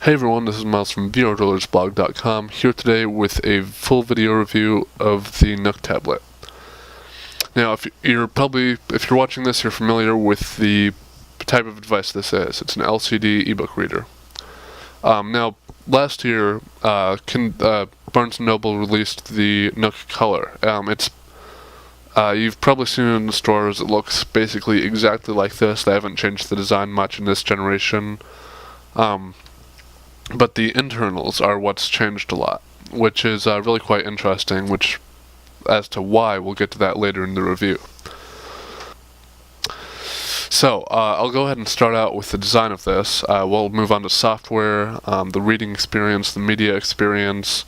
Hey everyone, this is Miles from VRDrillersblog.com, here today with a full video review of the Nook tablet. Now, if you're watching this, you're familiar with the type of device this is. It's an LCD ebook reader. Now, last year, Barnes & Noble released the Nook Color. You've probably seen it in the stores. It looks basically exactly like this. They haven't changed the design much in this generation. But the internals are what's changed a lot, which is really quite interesting, as to why, we'll get to that later in the review. So, I'll go ahead and start out with the design of this. We'll move on to software, the reading experience, the media experience,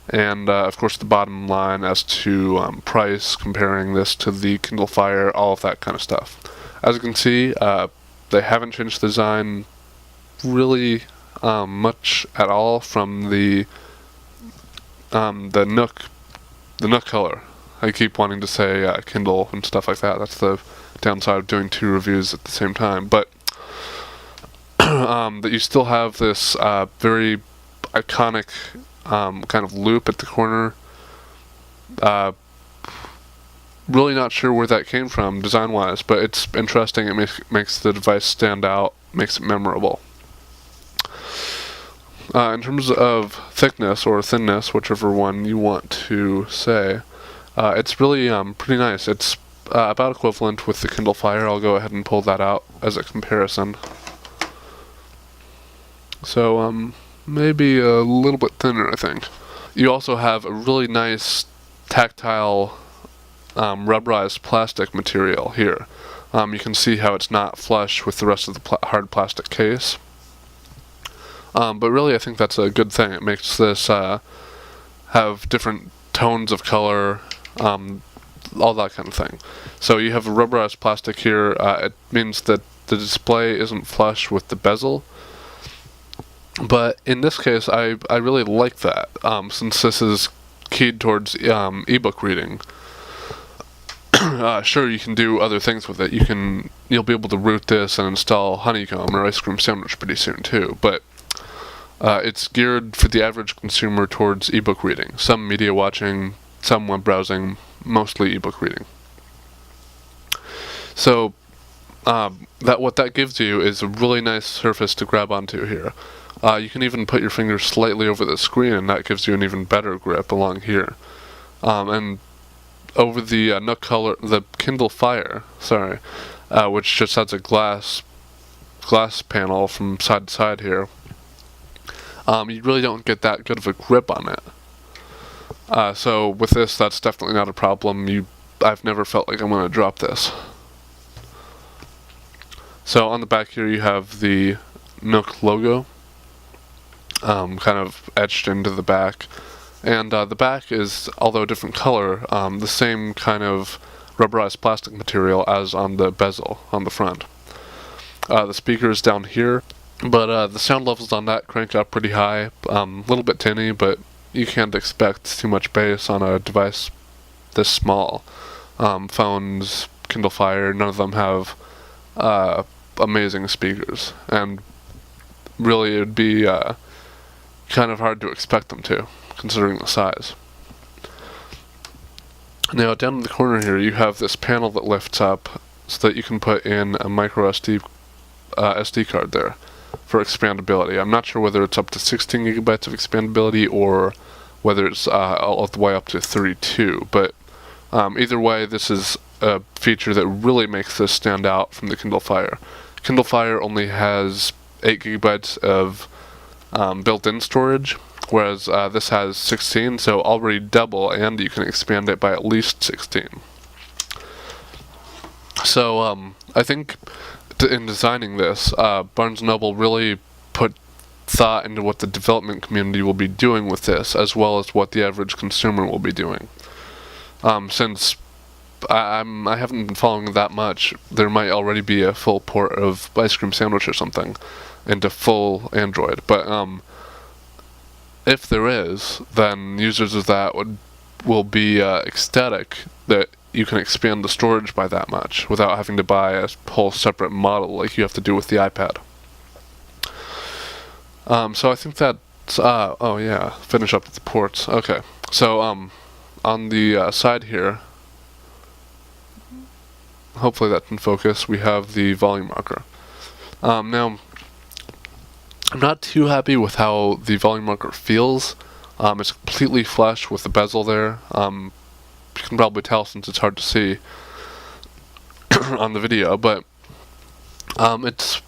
and of course the bottom line as to price, comparing this to the Kindle Fire, all of that kind of stuff. As you can see, they haven't changed the design really much at all from the Nook Color. I keep wanting to say Kindle and stuff like that. That's the downside of doing two reviews at the same time. But that you still have this very iconic kind of loop at the corner. Really not sure where that came from design-wise, but it's interesting. It makes the device stand out, makes it memorable. In terms of thickness or thinness, whichever one you want to say, it's really pretty nice. It's about equivalent with the Kindle Fire. I'll go ahead and pull that out as a comparison. So maybe a little bit thinner, I think. You also have a really nice tactile rubberized plastic material here. You can see how it's not flush with the rest of the hard plastic case. But really, I think that's a good thing. It makes this have different tones of color, all that kind of thing. So you have a rubberized plastic here. It means that the display isn't flush with the bezel. But in this case, I really like that, since this is keyed towards ebook reading. Sure, you can do other things with it. You'll be able to root this and install Honeycomb or Ice Cream Sandwich pretty soon too. But it's geared for the average consumer towards ebook reading. Some media watching, some web browsing, mostly ebook reading. So what that gives you is a really nice surface to grab onto here. You can even put your finger slightly over the screen, and that gives you an even better grip along here. And over the Nook Color, the Kindle Fire, which just has a glass panel from side to side here. You really don't get that good of a grip on it. So with this, that's definitely not a problem. I've never felt like I'm going to drop this. So on the back here, you have the Nook logo, kind of etched into the back. And the back is, although a different color, the same kind of rubberized plastic material as on the bezel on the front. The speaker is down here. But the sound levels on that crank up pretty high, a little bit tinny, but you can't expect too much bass on a device this small. Phones, Kindle Fire, none of them have amazing speakers, and really it would be kind of hard to expect them to, considering the size. Now down in the corner here you have this panel that lifts up so that you can put in a micro SD card there for expandability. I'm not sure whether it's up to 16 gigabytes of expandability or whether it's all the way up to 32, but either way, this is a feature that really makes this stand out from the Kindle Fire. Kindle Fire only has 8 gigabytes of built-in storage, whereas this has 16, so already double, and you can expand it by at least 16. So I think in designing this, Barnes & Noble really put thought into what the development community will be doing with this, as well as what the average consumer will be doing. Since I haven't been following that much, there might already be a full port of Ice Cream Sandwich or something into full Android, but if there is, then users of that will be ecstatic that you can expand the storage by that much without having to buy a whole separate model like you have to do with the iPad. So I think that's, oh yeah, finish up with the ports. Okay, so, on the side here, hopefully that can focus, we have the volume marker. Now, I'm not too happy with how the volume marker feels. It's completely flush with the bezel there. You can probably tell since it's hard to see on the video, but it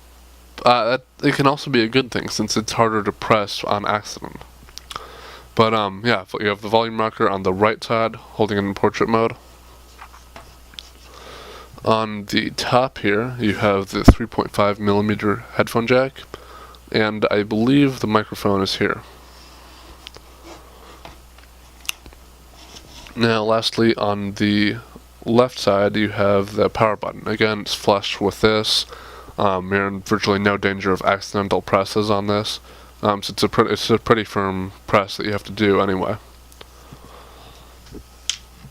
can also be a good thing since it's harder to press on accident. But yeah, you have the volume marker on the right side, holding it in portrait mode. On the top here, you have the 3.5mm headphone jack, and I believe the microphone is here. Now, lastly, on the left side, you have the power button. Again, it's flush with this. You're in virtually no danger of accidental presses on this. So it's a pretty firm press that you have to do anyway.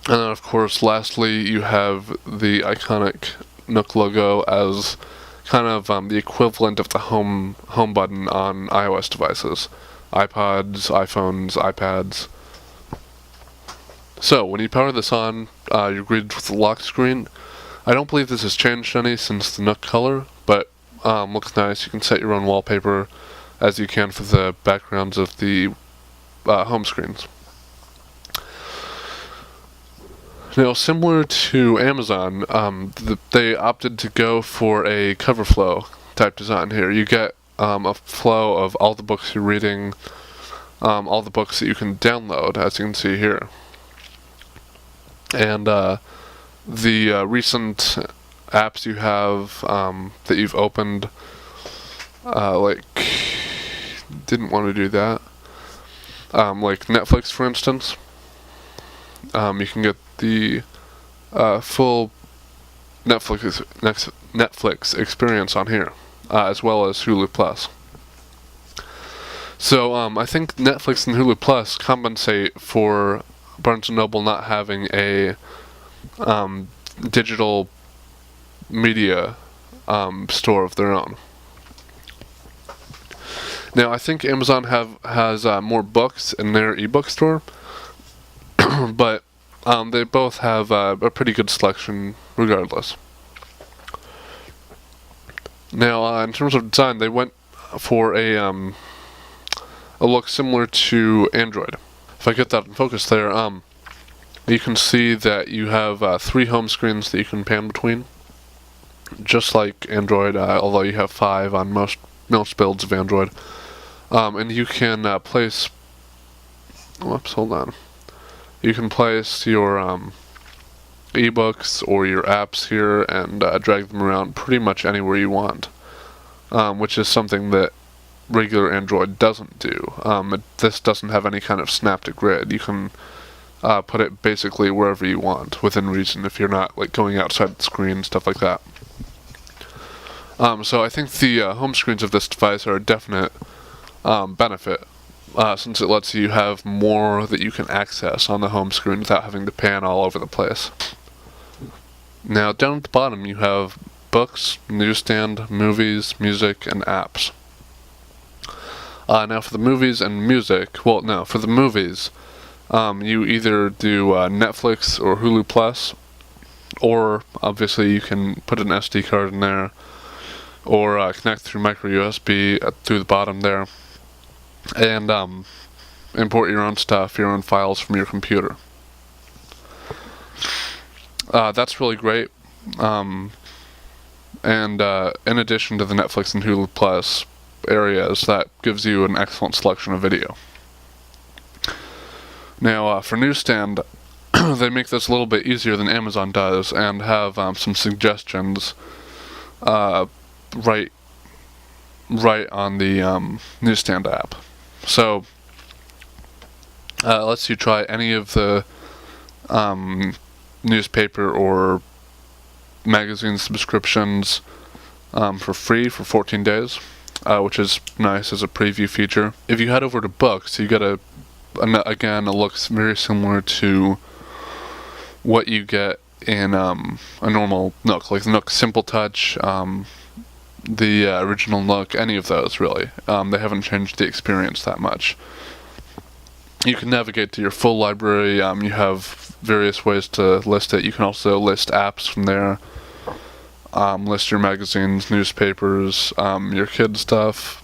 And then, of course, lastly, you have the iconic Nook logo as kind of the equivalent of the home button on iOS devices. iPods, iPhones, iPads. So, when you power this on, you're greeted with the lock screen. I don't believe this has changed any since the Nook color, but looks nice. You can set your own wallpaper as you can for the backgrounds of the home screens. Now, similar to Amazon, they opted to go for a cover flow type design here. You get a flow of all the books you're reading, all the books that you can download, as you can see here. And the recent apps you have that you've opened, like, didn't want to do that. Like Netflix, for instance. You can get the full Netflix experience on here, as well as Hulu Plus. So I think Netflix and Hulu Plus compensate for Barnes & Noble not having a digital media store of their own. Now, I think Amazon has more books in their ebook store, but they both have a pretty good selection regardless. Now, in terms of design, they went for a look similar to Android. If I get that in focus there, you can see that you have 3 home screens that you can pan between, just like Android, although you have 5 on most builds of Android. And you can place... Whoops, hold on. You can place your ebooks or your apps here and drag them around pretty much anywhere you want, which is something that regular Android doesn't do. This doesn't have any kind of snap to grid. You can put it basically wherever you want, within reason, if you're not like going outside the screen, stuff like that. So I think the home screens of this device are a definite benefit, since it lets you have more that you can access on the home screen without having to pan all over the place. Now, down at the bottom you have books, newsstand, movies, music, and apps. Now for the movies and music, well, no, for the movies, you either do Netflix or Hulu Plus, or obviously you can put an SD card in there, or connect through micro USB through the bottom there, and import your own stuff, your own files from your computer. That's really great. And in addition to the Netflix and Hulu Plus areas, that gives you an excellent selection of video. Now, for Newsstand, they make this a little bit easier than Amazon does, and have some suggestions right on the Newsstand app. So, it lets you try any of the newspaper or magazine subscriptions for free for 14 days, which is nice as a preview feature. If you head over to books, you get again, it looks very similar to what you get in a normal Nook, like the Nook Simple Touch, the original Nook, any of those really. They haven't changed the experience that much. You can navigate to your full library. You have various ways to list it. You can also list apps from there. List your magazines, newspapers, your kids' stuff,